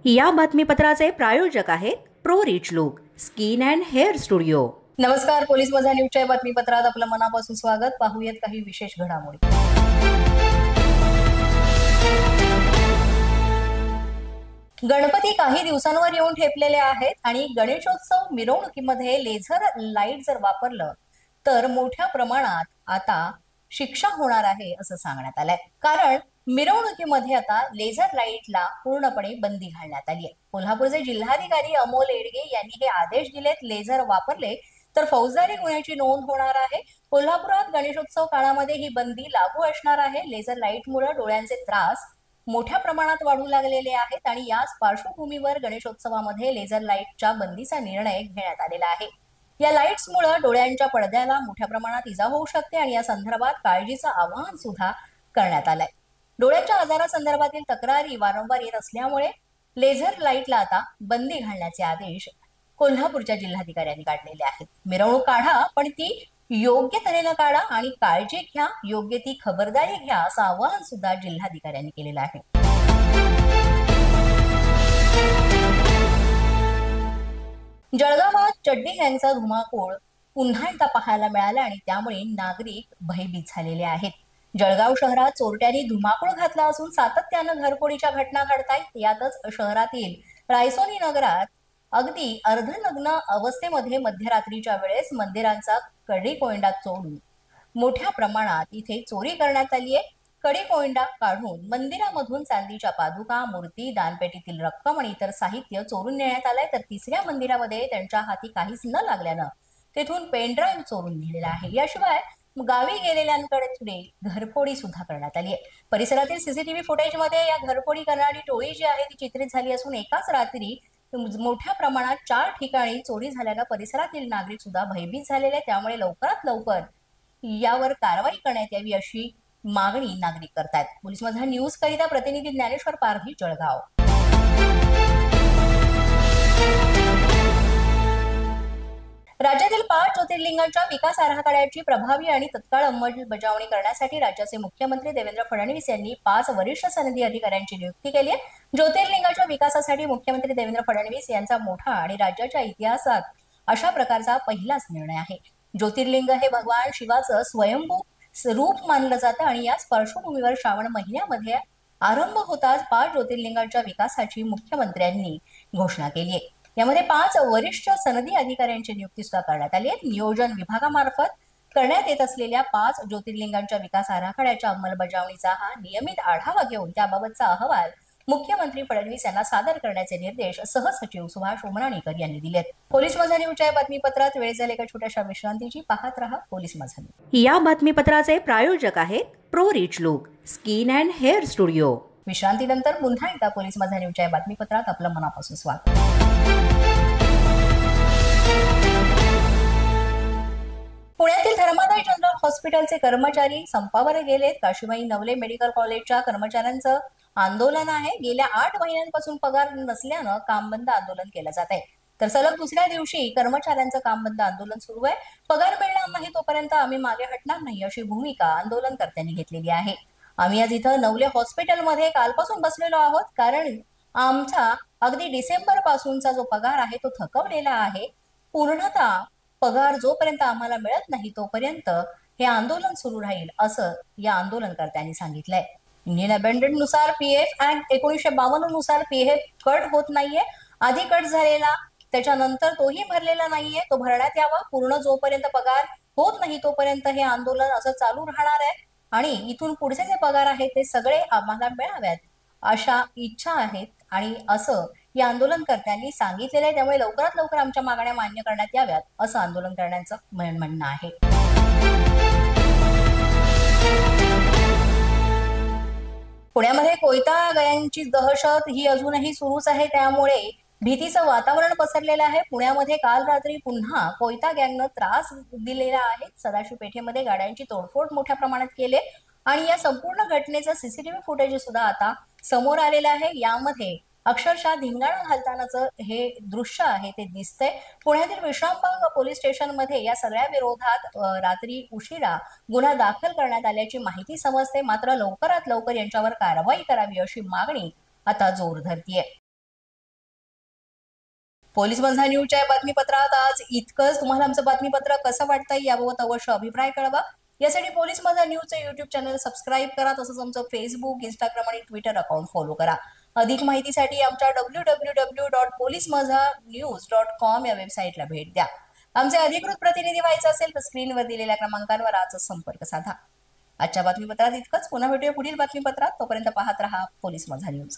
या बातमीपत्राचे प्रायोजक आहेत pro rich look skin and hair studio. नमस्कार, पोलीस माझा न्यूजच्या बातमीपत्रात आपलं मनापासून स्वागत। पाहूयात काही विशेष घडामोडी। गणपती काही दिवसांवर येऊन ठेपलेले आहेत आणि गणेशोत्सव मिरवणुकीमध्ये लेझर लाईट जर वापरलं तर मोठ्या प्रमाणात आता शिक्षा होणार आहे असं सांगण्यात आलंय। कारण मिरवणुकीमध्ये आता लेझर लाईटला पूर्णपणे बंदी घालण्यात आली आहे। कोल्हापूरचे जिल्हाधिकारी अमोल येडगे यांनी हे आदेश दिलेत। लेझर वापरले तर फौजदारी गुन्ह्याची नोंद होणार आहे। कोल्हापुरात गणेशोत्सव काळामध्ये ही बंदी लागू असणार आहे। लेझर लाईटमुळे डोळ्यांचे त्रास मोठ्या प्रमाणात वाढू लागलेले आहेत आणि याच पार्श्वभूमीवर गणेशोत्सवामध्ये लेझर लाईटच्या बंदीचा निर्णय घेण्यात आलेला आहे। या लाईट्समुळे डोळ्यांच्या पडद्याला मोठ्या प्रमाणात इजा होऊ शकते आणि या संदर्भात काळजीचं आवाहन सुद्धा करण्यात आलंय। डोळ्यांच्या आजारासंदर्भातील तक्रारी वारंवार येत असल्यामुळे लेझर लाईटला आता बंदी घालण्याचे आदेश कोल्हापूरच्या जिल्हाधिकाऱ्यांनी काढलेले आहेत। मिरवणूक काढा, पण ती योग्य तऱ्हेने काढा आणि काळजी घ्या, योग्य ती खबरदारी घ्या असं आवाहन सुद्धा जिल्हाधिकाऱ्यांनी केलेलं आहे। जळगावात चड्डी गँगचा धुमाकूळ पुन्हा एकदा पाहायला मिळाला आणि त्यामुळे नागरिक भयभीत झालेले आहेत। जळगाव शहरात चोरट्यांनी धुमाकूळ घातला असून सातत्यानं घरफोडीच्या घटना घडतायत। यातच शहरातील रायसोनी नगरात अगदी अर्धनग्न अवस्थेमध्ये मध्यरात्रीच्या वेळेस मंदिरांचा कडी-कोंडा चोरून मोठ्या प्रमाणात इथे चोरी करण्यात आली आहे। कडी-कोंडा काढून मंदिरामधून चांदीच्या पादुका, मूर्ती, दानपेटीतील रक्कम आणि इतर साहित्य चोरून नेण्यात आलंय। तर तिसऱ्या मंदिरामध्ये त्यांच्या हाती काहीच न लागल्यानं तेथून पेनड्राईव्ह चोरून नेलेला आहे। याशिवाय गावी गेलेल्यांकडे घरफोडी सुद्धा करण्यात आली आहे। परिसरातील सीसीटीव्ही फुटेजमध्ये या घरफोडी करणारी टोळी जी आहे ती चित्रित झाली असून एकाच रात्री मोठ्या प्रमाणात 4 ठिकाणी चोरी झाल्यानं परिसरातील नागरिक सुद्धा भयभीत झालेले आहेत। त्यामुळे लवकरात लवकर यावर कारवाई करण्यात यावी अशी मागणी नागरिक करतात। पोलीस माझा न्यूज करिता प्रतिनिधी ज्ञानेश्वर पारधी, जळगाव। राज्यातील 5 ज्योतिर्लिंगांच्या विकास आराखड्याची प्रभावी आणि तत्काळ अंमलबजावणी करण्यासाठी राज्याचे मुख्यमंत्री देवेंद्र फडणवीस यांनी 5 वरिष्ठ सनदी अधिकाऱ्यांची नियुक्ती केली आहे। ज्योतिर्लिंगाच्या विकासासाठी मुख्यमंत्री देवेंद्र फडणवीस यांचा मोठा आणि राज्याच्या इतिहासात अशा प्रकारचा पहिलाच निर्णय आहे। ज्योतिर्लिंग हे भगवान शिवाचं स्वयंभू रूप मानलं जातं आणि याच पार्श्वभूमीवर श्रावण महिन्यामध्ये आरंभ होताच 5 ज्योतिर्लिंगांच्या विकासाची मुख्यमंत्र्यांनी घोषणा केली आहे। यामध्ये 5 वरिष्ठ सनदी अधिकाऱ्यांची नियुक्ती सुद्धा करण्यात आली आहे। नियोजन विभागामार्फत करण्यात येत असलेल्या 5 ज्योतिर्लिंगांच्या विकास आराखड्याच्या अंमलबजावणीचा हा नियमित आढावा घेऊन त्याबाबतचा अहवाल मुख्यमंत्री फडणवीस यांना सादर करण्याचे निर्देश सहसचिव सुभाष उमराणीकर यांनी दिलेत। पोलीस माझा न्यूजच्या बातमीपत्रात वेळ झाली एका छोट्याशा विश्रांतीची। पाहत रहा पोलीस माझा न्यूज। या बातमीपत्राचे प्रायोजक आहेत pro rich look skin and hair studio. विश्रांतीनंतर पुन्हा एकदा पोलीस माझा न्यूजच्या बातमीपत्रात आपलं मनापासून स्वागत। पुण्यातील धर्मादाय जनरल हॉस्पिटलचे कर्मचारी संपावर गेलेत। काशीबाई नवले मेडिकल कॉलेजच्या कर्मचाऱ्यांचं आंदोलन आहे। गेल्या 8 महिन्यांपासून पगार नसल्यानं कामबंद आंदोलन केलं जात आहे। तर सलग दुसऱ्या दिवशी कर्मचाऱ्यांचं कामबंद आंदोलन सुरू आहे। पगार मिळणार नाही तोपर्यंत आम्ही मागे हटणार नाही अशी भूमिका आंदोलनकर्त्यांनी घेतलेली आहे। आम्ही आज इथं नवले हॉस्पिटलमध्ये कालपासून बसलेलो आहोत, कारण आमचा अगदी डिसेंबर पासूनचा जो पगार आहे तो थकवलेला आहे। पूर्णतः पगार जोपर्यंत आम्हाला मिळत नाही तोपर्यंत हे आंदोलन सुरू राहील असं या आंदोलनकर्त्यांनी सांगितलंय। इंडियन अबेंडंट नुसार पीएफ ऍक्ट 1952 नुसार पीएफ कट होत नाहीये। आधी कट झालेला त्याच्यानंतर तोही भरलेला नाहीये, तो भरण्यात यावा। पूर्ण जोपर्यंत पगार होत नाही तोपर्यंत हे आंदोलन असं चालू राहणार आहे आणि इथून पुढचे जे पगार आहेत ते सगळे आम्हाला मिळाव्यात अशा इच्छा आहेत आणि असं या आंदोलनकर्त्यांनी सांगितलेलं आहे। त्यामुळे लवकरात लवकर आमच्या मागण्या मान्य करण्यात याव्यात असं आंदोलन करण्याचं म्हणणं आहे। पुण्यामध्ये कोयता गँगची दहशत ही अजूनही सुरूच आहे, त्यामुळे भीतीचं वातावरण पसरलेलं आहे। पुण्यामध्ये काल रात्री पुन्हा कोयता गँगनं त्रास दिलेला आहे। सदाशिव पेठेमध्ये गाड्यांची तोडफोड मोठ्या प्रमाणात केली आणि या संपूर्ण घटनेचं सीसीटीव्ही फुटेज सुद्धा आता समोर आलेलं आहे। यामध्ये अक्षरशः धिंगाणा घालतानाचं हे दृश्य आहे ते दिसतंय। पुण्यातील विश्रामबाग पोलीस स्टेशनमध्ये या सगळ्या विरोधात रात्री उशिरा गुन्हा दाखल करण्यात आल्याची माहिती समजते। मात्र लवकरात लवकर यांच्यावर कारवाई करावी अशी मागणी आता जोर धरतीये। पोलीस माझा न्यूजच्या या बातमीपत्रात आज इतकंच. तुम्हाला आमचं बातमीपत्र कसं वाटतंय याबाबत अवश्य अभिप्राय कळवा. यासाठी पोलीस माझा न्यूजचं युट्यूब चॅनल सबस्क्राईब करा. तसंच आमचं फेसबुक, इंस्टाग्राम आणि ट्विटर अकाउंट फॉलो करा. अधिक माहितीसाठी आमच्या www.policemazanews.com या वेबसाईटला भेट द्या. आमचे अधिकृत प्रतिनिधी व्हायचं असेल तर स्क्रीनवर दिलेल्या क्रमांकांवर आजच संपर्क साधा. आजच्या बातमीपत्रात इतकंच. पुन्हा भेटूया पुढील बातमीपत्रात. तोपर्यंत पाहत रहा पोलीस माझा न्यूज.